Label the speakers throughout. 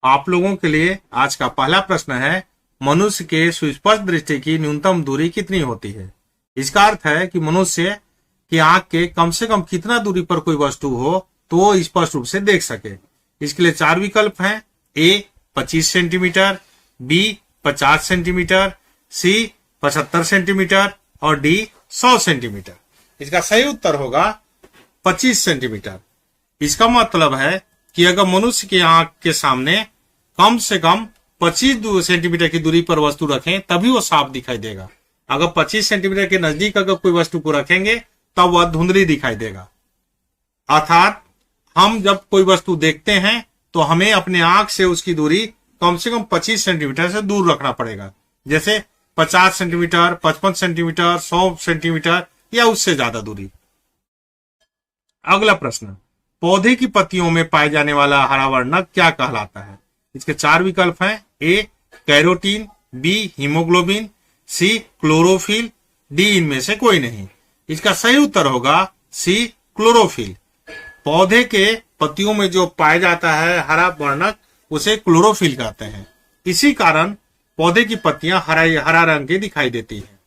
Speaker 1: आप लोगों के लिए आज का पहला प्रश्न है, मनुष्य के सुस्पष्ट दृष्टि की न्यूनतम दूरी कितनी होती है। इसका अर्थ है कि मनुष्य की आंख के कम से कम कितना दूरी पर कोई वस्तु हो तो वो स्पष्ट रूप से देख सके। इसके लिए 4 विकल्प हैं। ए 25 सेंटीमीटर, बी 50 सेंटीमीटर, सी 75 सेंटीमीटर और डी 100 सेंटीमीटर। इसका सही उत्तर होगा 25 सेंटीमीटर। इसका मतलब है कि अगर मनुष्य की आंख के सामने कम से कम 25 सेंटीमीटर की दूरी पर वस्तु रखें तभी वो साफ दिखाई देगा। अगर 25 सेंटीमीटर के नजदीक अगर कोई वस्तु को रखेंगे तब वह धुंधली दिखाई देगा। अर्थात हम जब कोई वस्तु देखते हैं तो हमें अपने आंख से उसकी दूरी कम से कम 25 सेंटीमीटर से दूर रखना पड़ेगा, जैसे 50 सेंटीमीटर, 55 सेंटीमीटर, 100 सेंटीमीटर या उससे ज्यादा दूरी। अगला प्रश्न, पौधे की पत्तियों में पाए जाने वाला हरा वर्णक क्या कहलाता है। इसके 4 विकल्प हैं। A carotene, B haemoglobin, C chlorophyll, D इनमें से कोई नहीं। इसका सही उत्तर होगा सी क्लोरोफिल। पौधे के पत्तियों में जो पाया जाता है हरा वर्णक उसे क्लोरोफिल कहते हैं। इसी कारण पौधे की पत्तियां हरा रंग की दिखाई देती हैं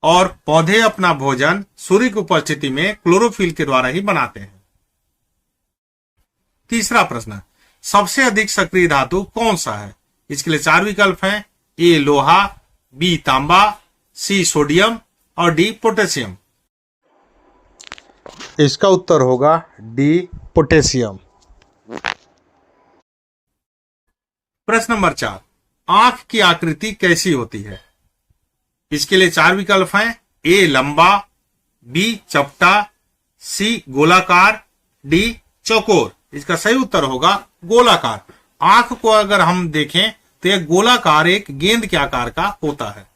Speaker 1: और पौधे अपना भोजन सूर्य की उपस्थिति में क्लोरोफिल के द्वारा ही बनाते हैं। तीसरा प्रश्न, सबसे अधिक सक्रिय धातु कौन सा है। इसके लिए 4 विकल्प हैं। ए लोहा, बी तांबा, सी सोडियम और डी पोटेशियम। इसका उत्तर होगा डी पोटेशियम। प्रश्न नंबर 4, आंख की आकृति कैसी होती है। इसके लिए 4 विकल्प हैं। ए लंबा, बी चपटा, सी गोलाकार, डी चौकोर। इसका सही उत्तर होगा गोलाकार। आंख को अगर हम देखें तो यह गोलाकार एक गेंद के आकार का होता है।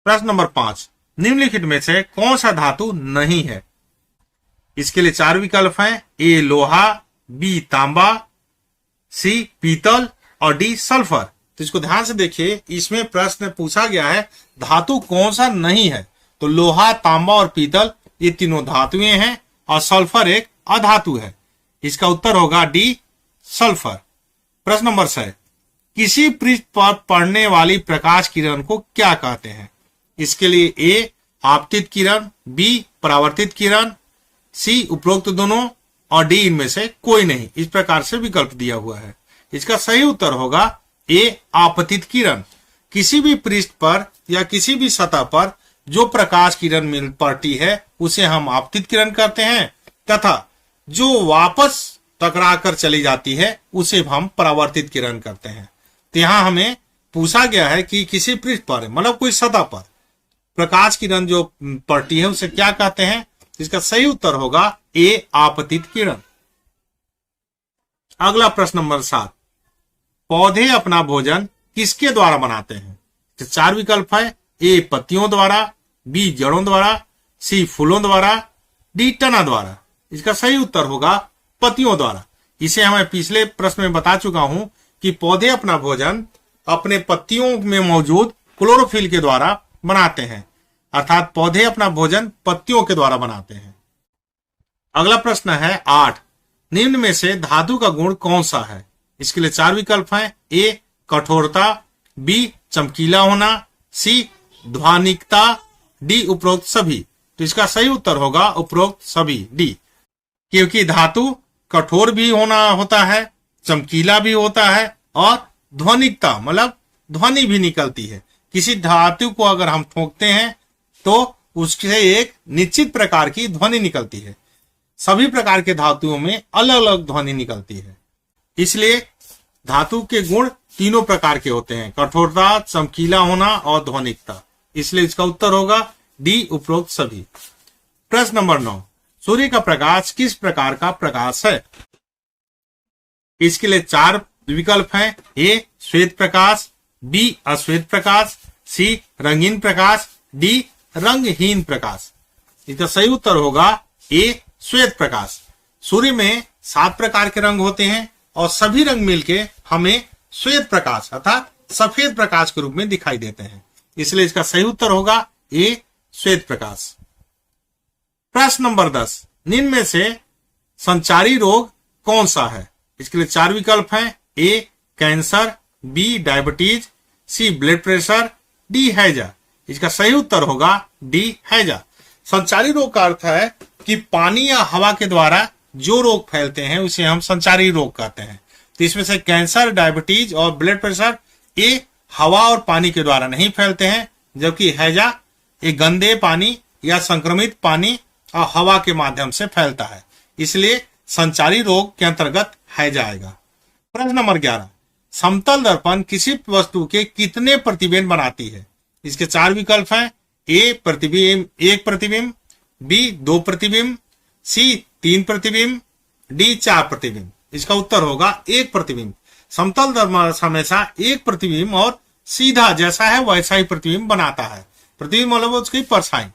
Speaker 1: प्रश्न नंबर 5, निम्नलिखित में से कौन सा धातु नहीं है। इसके लिए 4 विकल्प हैं। ए लोहा, बी तांबा, सी पीतल और डी सल्फर। तो इसको ध्यान से देखिए, इसमें प्रश्न पूछा गया है धातु कौन सा नहीं है। तो लोहा, तांबा और पीतल ये तीनों धातुएं हैं और सल्फर एक अधातु है। इसका उत्तर होगा डी सल्फर। प्रश्न नंबर 6, किसी पृष्ठ पर पड़ने वाली प्रकाश किरण को क्या कहते हैं। इसके लिए ए आपतित किरण, बी परावर्तित किरण, सी उपरोक्त दोनों और डी इनमें से कोई नहीं। इस प्रकार से विकल्प दिया हुआ है। इसका सही उत्तर होगा ए आपतित किरण। किसी भी पृष्ठ पर या किसी भी सतह पर जो प्रकाश किरण मिल पड़ती है उसे हम आपतित किरण कहते हैं तथा जो वापस टकरा कर चली जाती है उसे हम परावर्तित किरण करते हैं। तो यहाँ हमें पूछा गया है कि किसी पृष्ठ पर मतलब कोई सतह पर प्रकाश किरण जो पड़ती है उसे क्या कहते हैं। इसका सही उत्तर होगा ए आपतित किरण। अगला प्रश्न नंबर 7, पौधे अपना भोजन किसके द्वारा बनाते हैं। 4 विकल्प है। ए पत्तियों द्वारा, बी जड़ों द्वारा, सी फूलों द्वारा, डी तना द्वारा। इसका सही उत्तर होगा पत्तियों द्वारा। इसे हमें पिछले प्रश्न में बता चुका हूं कि पौधे अपना भोजन अपने पत्तियों में मौजूद क्लोरोफिल के द्वारा बनाते हैं, अर्थात पौधे अपना भोजन पत्तियों के द्वारा बनाते हैं। अगला प्रश्न है 8, निम्न में से धातु का गुण कौन सा है। इसके लिए 4 विकल्प हैं। ए कठोरता, बी चमकीला होना, सी ध्वनिकता, डी उपरोक्त सभी। तो इसका सही उत्तर होगा उपरोक्त सभी, डी। क्योंकि धातु कठोर भी होता है, चमकीला भी होता है और ध्वनिकता मतलब ध्वनि भी निकलती है। किसी धातु को अगर हम ठोकते हैं तो उससे एक निश्चित प्रकार की ध्वनि निकलती है। सभी प्रकार के धातुओं में अलग अलग ध्वनि निकलती है। इसलिए धातु के गुण तीनों प्रकार के होते हैं, कठोरता, चमकीला होना और ध्वनिकता। इसलिए इसका उत्तर होगा डी उपरोक्त सभी। प्रश्न नंबर 9, सूर्य का प्रकाश किस प्रकार का प्रकाश है। इसके लिए 4 विकल्प हैं। ए श्वेत प्रकाश, बी अश्वेत प्रकाश, सी रंगीन प्रकाश, डी रंगहीन प्रकाश। इसका सही उत्तर होगा ए श्वेत प्रकाश। सूर्य में 7 प्रकार के रंग होते हैं और सभी रंग मिलके हमें श्वेत प्रकाश अर्थात सफेद प्रकाश के रूप में दिखाई देते हैं। इसलिए इसका सही उत्तर होगा ए श्वेत प्रकाश। प्रश्न नंबर 10, निम्न में से संचारी रोग कौन सा है। इसके लिए 4 विकल्प हैं। ए कैंसर, बी डायबिटीज, सी ब्लड प्रेशर, डी हैजा। इसका सही उत्तर होगा डी हैजा। संचारी रोग का अर्थ है कि पानी या हवा के द्वारा जो रोग फैलते हैं उसे हम संचारी रोग कहते हैं। तो इसमें से कैंसर, डायबिटीज और ब्लड प्रेशर ये हवा और पानी के द्वारा नहीं फैलते हैं, जबकि हैजा ये गंदे पानी या संक्रमित पानी और हवा के माध्यम से फैलता है, इसलिए संचारी रोग के अंतर्गत हैजा आएगा। प्रश्न नंबर 11, समतल दर्पण किसी वस्तु के कितने प्रतिबिंब बनाती है? इसके 4 विकल्प हैं। ए प्रतिबिंब 1 प्रतिबिंब, बी 2 प्रतिबिंब, सी 3 प्रतिबिंब, डी 4 प्रतिबिंब। इसका उत्तर होगा 1 प्रतिबिंब। समतल दर्पण हमेशा 1 प्रतिबिंब और सीधा जैसा है वैसा ही प्रतिबिंब बनाता है। प्रतिबिंब मतलब उसकी परछाई,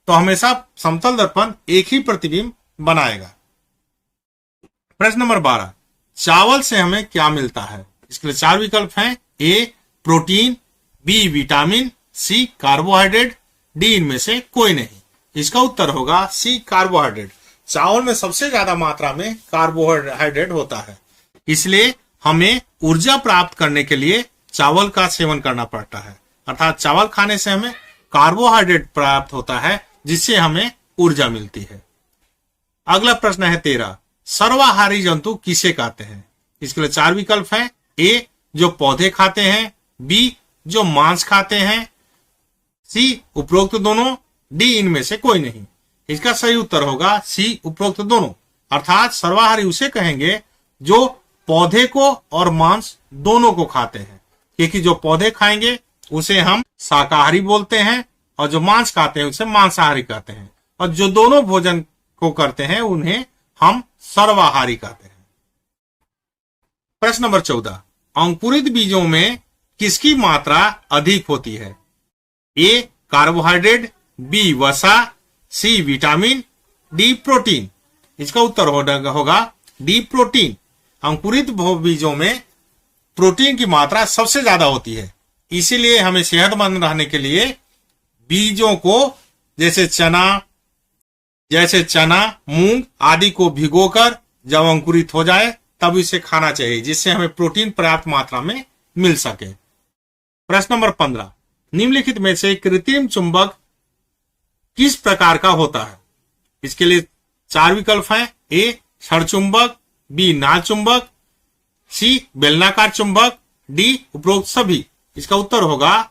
Speaker 1: तो हमेशा समतल दर्पण एक ही प्रतिबिंब बनाएगा। प्रश्न नंबर 12, चावल से हमें क्या मिलता है? इसके लिए 4 विकल्प हैं। ए प्रोटीन, बी विटामिन, सी कार्बोहाइड्रेट, डी इनमें से कोई नहीं। इसका उत्तर होगा सी कार्बोहाइड्रेट। चावल में सबसे ज्यादा मात्रा में कार्बोहाइड्रेट होता है, इसलिए हमें ऊर्जा प्राप्त करने के लिए चावल का सेवन करना पड़ता है। अर्थात चावल खाने से हमें कार्बोहाइड्रेट प्राप्त होता है, जिससे हमें ऊर्जा मिलती है। अगला प्रश्न है 13, सर्वाहारी जंतु किसे कहते हैं? इसके लिए 4 विकल्प हैं। ए जो पौधे खाते हैं, बी जो मांस खाते हैं, सी उपरोक्त दोनों, डी इनमें से कोई नहीं। इसका सही उत्तर होगा सी उपरोक्त दोनों। अर्थात सर्वाहारी उसे कहेंगे जो पौधे को और मांस दोनों को खाते हैं, क्योंकि जो पौधे खाएंगे उसे हम शाकाहारी बोलते हैं और जो मांस खाते हैं उसे मांसाहारी कहते हैं, और जो दोनों भोजन को करते हैं उन्हें हम सर्वाहारी कहते हैं। प्रश्न नंबर 14, अंकुरित बीजों में किसकी मात्रा अधिक होती है? ए कार्बोहाइड्रेट, बी वसा, सी विटामिन, डी प्रोटीन। इसका उत्तर होगा डी प्रोटीन। अंकुरित बीजों में प्रोटीन की मात्रा सबसे ज्यादा होती है, इसीलिए हमें सेहतमंद रहने के लिए बीजों को जैसे चना, मूंग आदि को भिगोकर जब अंकुरित हो जाए तब इसे खाना चाहिए, जिससे हमें प्रोटीन पर्याप्त मात्रा में मिल सके। प्रश्न नंबर 15, निम्नलिखित में से कृत्रिम चुंबक किस प्रकार का होता है? इसके लिए 4 विकल्प हैं। ए क्षण चुंबक, बी नाल चुंबक, सी बेलनाकार चुंबक, डी उपरोक्त सभी। इसका उत्तर होगा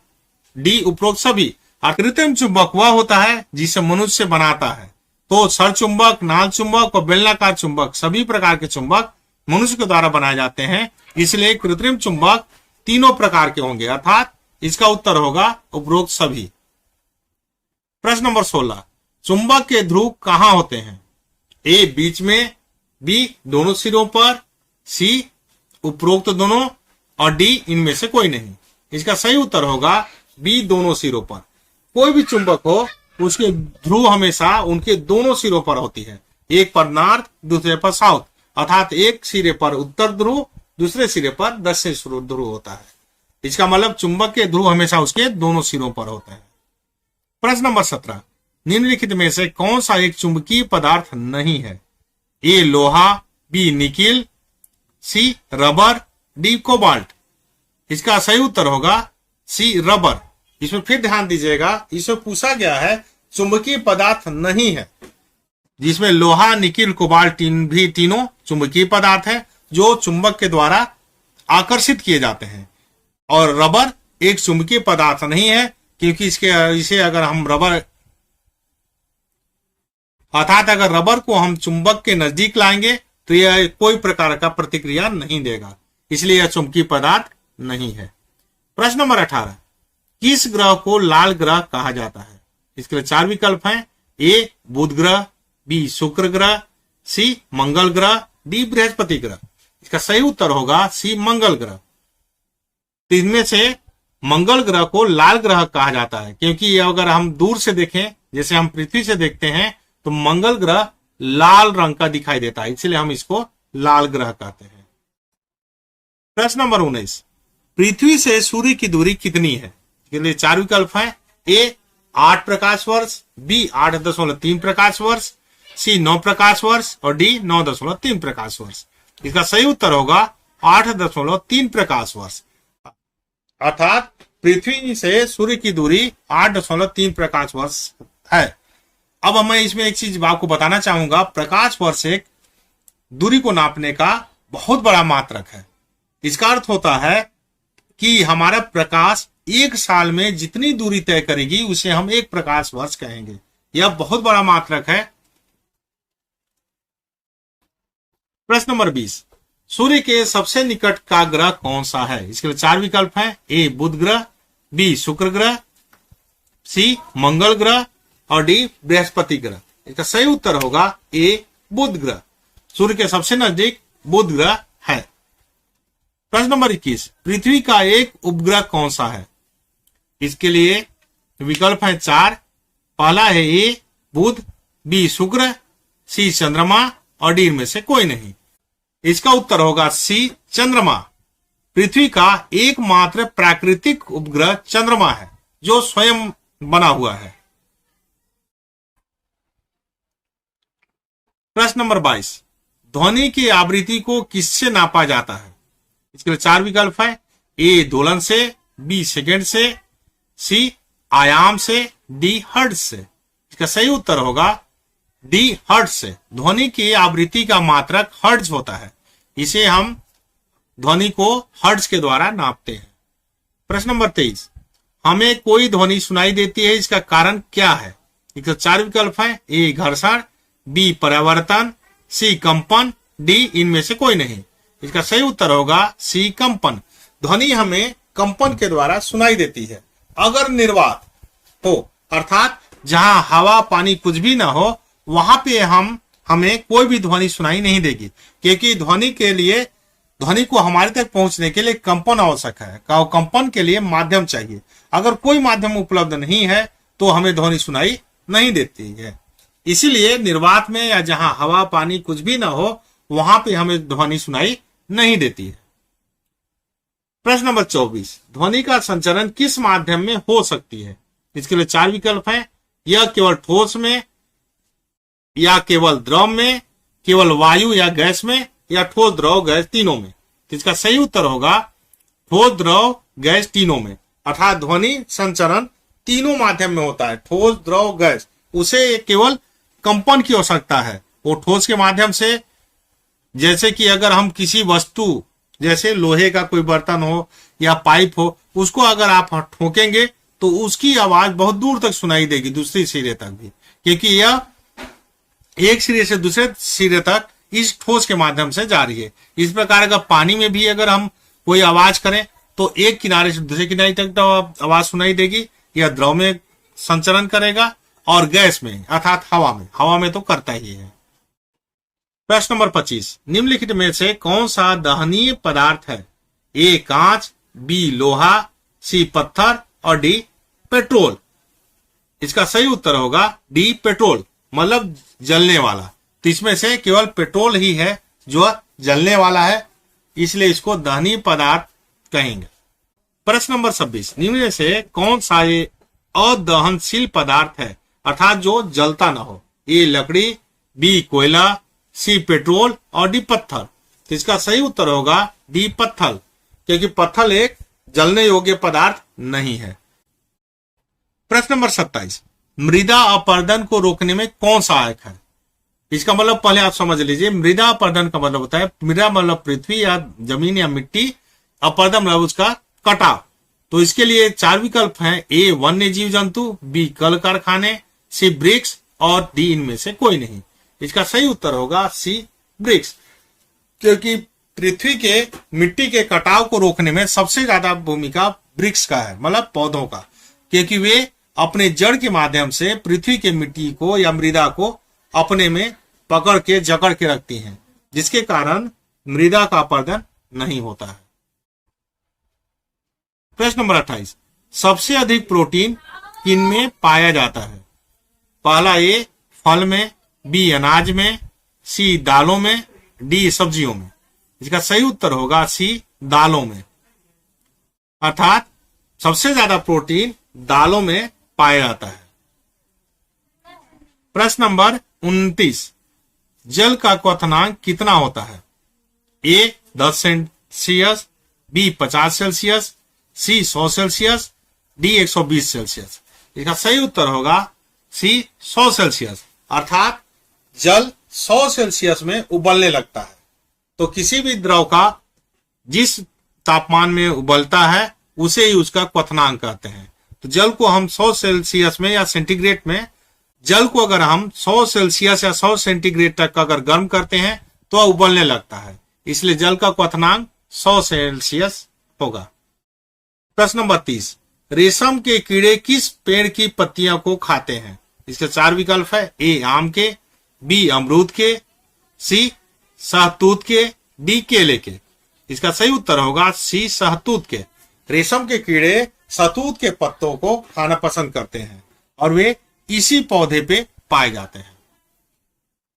Speaker 1: डी उपरोक्त सभी। कृत्रिम चुंबक वह होता है जिसे मनुष्य बनाता है। तो क्षण चुंबक, नाल चुंबक और बेलनाकार चुंबक सभी प्रकार के चुंबक मनुष्य के द्वारा बनाए जाते हैं, इसलिए कृत्रिम चुंबक तीनों प्रकार के होंगे, अर्थात इसका उत्तर होगा उपरोक्त सभी। प्रश्न नंबर 16, चुंबक के ध्रुव कहां होते हैं? ए बीच में, बी दोनों सिरों पर, सी उपरोक्त दोनों और डी इनमें से कोई नहीं। इसका सही उत्तर होगा बी दोनों सिरों पर। कोई भी चुंबक हो उसके ध्रुव हमेशा उनके दोनों सिरों पर होती है, एक पर नॉर्थ दूसरे पर साउथ, अर्थात एक सिरे पर उत्तर ध्रुव दूसरे सिरे पर दक्षिण ध्रुव होता है। इसका मतलब चुंबक के ध्रुव हमेशा उसके दोनों सिरों पर होते हैं। प्रश्न नंबर 17, निम्नलिखित में से कौन सा एक चुंबकीय पदार्थ नहीं है? ए लोहा, बी निकिल, सी रबर, डी कोबाल्ट। इसका सही उत्तर होगा सी रबर। इसमें फिर ध्यान दीजिएगा, इसमें पूछा गया है चुंबकीय पदार्थ नहीं है, जिसमें लोहा, निकिल, कोबाल्ट भी तीनों चुंबकीय पदार्थ है जो चुंबक के द्वारा आकर्षित किए जाते हैं, और रबर एक चुंबकीय पदार्थ नहीं है, क्योंकि इसे अगर हम अर्थात अगर रबर को हम चुंबक के नजदीक लाएंगे तो यह कोई प्रकार का प्रतिक्रिया नहीं देगा, इसलिए यह चुंबकीय पदार्थ नहीं है। प्रश्न नंबर 18, किस ग्रह को लाल ग्रह कहा जाता है? इसके लिए 4 विकल्प हैं। ए बुध ग्रह, बी शुक्र ग्रह, सी मंगल ग्रह, डी बृहस्पति ग्रह। इसका सही उत्तर होगा सी मंगल ग्रह। इनमें से मंगल ग्रह को लाल ग्रह कहा जाता है, क्योंकि अगर हम दूर से देखें, जैसे हम पृथ्वी से देखते हैं, तो मंगल ग्रह लाल रंग का दिखाई देता है, इसलिए हम इसको लाल ग्रह कहते हैं। प्रश्न नंबर 19, पृथ्वी से सूर्य की दूरी कितनी है? इसके लिए 4 विकल्प हैं। ए 8 प्रकाश वर्ष, बी 8.3 प्रकाश वर्ष, सी 9 प्रकाश वर्ष और डी 9.3 प्रकाश वर्ष। इसका सही उत्तर होगा 8.3 प्रकाश वर्ष। अर्थात पृथ्वी से सूर्य की दूरी 8.3 प्रकाश वर्ष है। अब मैं इसमें एक चीज आपको बताना चाहूंगा, प्रकाश वर्ष एक दूरी को नापने का बहुत बड़ा मात्रक है। इसका अर्थ होता है कि हमारा प्रकाश एक साल में जितनी दूरी तय करेगी उसे हम एक प्रकाश वर्ष कहेंगे। यह बहुत बड़ा मात्रक है। प्रश्न नंबर 20, सूर्य के सबसे निकट का ग्रह कौन सा है? इसके लिए 4 विकल्प हैं। ए बुध ग्रह, बी शुक्र ग्रह, सी मंगल ग्रह और डी बृहस्पति ग्रह। इसका सही उत्तर होगा ए बुध ग्रह। सूर्य के सबसे नजदीक बुध ग्रह है। प्रश्न नंबर 21, पृथ्वी का एक उपग्रह कौन सा है? इसके लिए विकल्प हैं 4। पहला है ए बुध, बी शुक्र, सी चंद्रमा और डी में से कोई नहीं। इसका उत्तर होगा सी चंद्रमा। पृथ्वी का एकमात्र प्राकृतिक उपग्रह चंद्रमा है जो स्वयं बना हुआ है। प्रश्न नंबर 22, ध्वनि की आवृत्ति को किससे नापा जाता है? इसके लिए 4 विकल्प है। ए दोलन से, बी सेकंड से, सी आयाम से, डी हर्ट्ज से। इसका सही उत्तर होगा डी हर्ट्ज से। ध्वनि की आवृत्ति का मात्रक हर्ट्ज होता है। इसे हम ध्वनि को हर्ट्ज के द्वारा नापते हैं। प्रश्न नंबर 23, हमें कोई ध्वनि सुनाई देती है, इसका कारण क्या है? इसके 4 विकल्प है। ए घर्षण, बी परावर्तन, सी कंपन, डी इनमें से कोई नहीं। इसका सही उत्तर होगा सी कंपन। ध्वनि हमें कंपन के द्वारा सुनाई देती है। अगर निर्वात हो, अर्थात जहां हवा पानी कुछ भी ना हो, वहां पे हमें कोई भी ध्वनि सुनाई नहीं देगी, क्योंकि ध्वनि को हमारे तक पहुंचने के लिए कंपन आवश्यक है। कंपन के लिए माध्यम चाहिए। अगर कोई माध्यम उपलब्ध नहीं है तो हमें ध्वनि सुनाई नहीं देती है। इसीलिए निर्वात में या जहां हवा पानी कुछ भी ना हो, वहां पे हमें ध्वनि सुनाई नहीं देती है। प्रश्न नंबर 24, ध्वनि का संचरण किस माध्यम में हो सकती है? इसके लिए 4 विकल्प हैं। यह केवल ठोस में, या केवल द्रव में, केवल वायु या गैस में, या ठोस द्रव गैस तीनों में। इसका सही उत्तर होगा ठोस द्रव गैस तीनों में। अर्थात ध्वनि संचरण तीनों माध्यम में होता है, ठोस द्रव गैस। उसे केवल कंपन की आवश्यकता है। वो ठोस के माध्यम से, जैसे कि अगर हम किसी वस्तु जैसे लोहे का कोई बर्तन हो या पाइप हो, उसको अगर आप ठोकेंगे तो उसकी आवाज बहुत दूर तक सुनाई देगी, दूसरी सिरे तक भी, क्योंकि यह एक सिरे से दूसरे सिरे तक इस ठोस के माध्यम से जा रही है। इस प्रकार अगर पानी में भी अगर हम कोई आवाज करें तो एक किनारे से दूसरे किनारे तक तो आवाज सुनाई देगी। यह द्रव में संचरण करेगा और गैस में अर्थात हवा में तो करता ही है। प्रश्न नंबर 25, निम्नलिखित में से कौन सा दहनीय पदार्थ है? ए कांच, बी लोहा, सी पत्थर और डी पेट्रोल। इसका सही उत्तर होगा डी पेट्रोल, मतलब जलने वाला। तो इसमें से केवल पेट्रोल ही है जो जलने वाला है, इसलिए इसको दहनीय पदार्थ कहेंगे। प्रश्न नंबर 26, निम्न में से कौन सा ये अदहनशील पदार्थ है, अर्थात जो जलता ना हो? ए लकड़ी, बी कोयला, सी पेट्रोल और डी पत्थर। तो इसका सही उत्तर होगा डी पत्थर, क्योंकि पत्थर एक जलने योग्य पदार्थ नहीं है। प्रश्न नंबर 27, मृदा अपरदन को रोकने में कौन सहायक है? इसका मतलब पहले आप समझ लीजिए, मृदा अपरदन का मतलब होता है, मृदा मतलब पृथ्वी या जमीन या मिट्टी, अपरदन मतलब उसका कटाव। तो इसके लिए 4 विकल्प हैं। ए वन्य जीव जंतु, बी कल कारखाने, सी वृक्ष और डी इनमें से कोई नहीं। इसका सही उत्तर होगा सी वृक्ष, क्योंकि पृथ्वी के मिट्टी के कटाव को रोकने में सबसे ज्यादा भूमिका वृक्ष का है, मतलब पौधों का, क्योंकि वे अपने जड़ के माध्यम से पृथ्वी के मिट्टी को या मृदा को अपने में पकड़ के जकड़ के रखती हैं, जिसके कारण मृदा का अपरदन नहीं होता है। प्रश्न नंबर 28, सबसे अधिक प्रोटीन किनमें पाया जाता है? पहला ए फल में, बी अनाज में, सी दालों में, डी सब्जियों में। इसका सही उत्तर होगा सी दालों में, अर्थात सबसे ज्यादा प्रोटीन दालों में पाया जाता है। प्रश्न नंबर 29, जल का क्वथनांक कितना होता है? ए 10 सेल्सियस, बी 50 सेल्सियस, सी 100 सेल्सियस, डी 120 सेल्सियस। इसका सही उत्तर होगा सी 100 सेल्सियस, अर्थात जल 100 सेल्सियस में उबलने लगता है। तो किसी भी द्रव का जिस तापमान में उबलता है उसे ही उसका क्वथनांक कहते हैं। तो जल को हम 100 सेल्सियस में या सेंटीग्रेड में, जल को अगर हम 100 सेल्सियस या 100 सेंटीग्रेड तक अगर गर्म करते हैं तो वह उबलने लगता है, इसलिए जल का क्वथनांक 100 सेल्सियस होगा। प्रश्न नंबर 30, रेशम के कीड़े किस पेड़ की पत्तियों को खाते हैं? इसके 4 विकल्प है, ए आम के, बी अमरूद के, सी शहतूत के, डी केले के। इसका सही उत्तर होगा सी शहतूत के। रेशम के कीड़े शहतूत के पत्तों को खाना पसंद करते हैं और वे इसी पौधे पे पाए जाते हैं।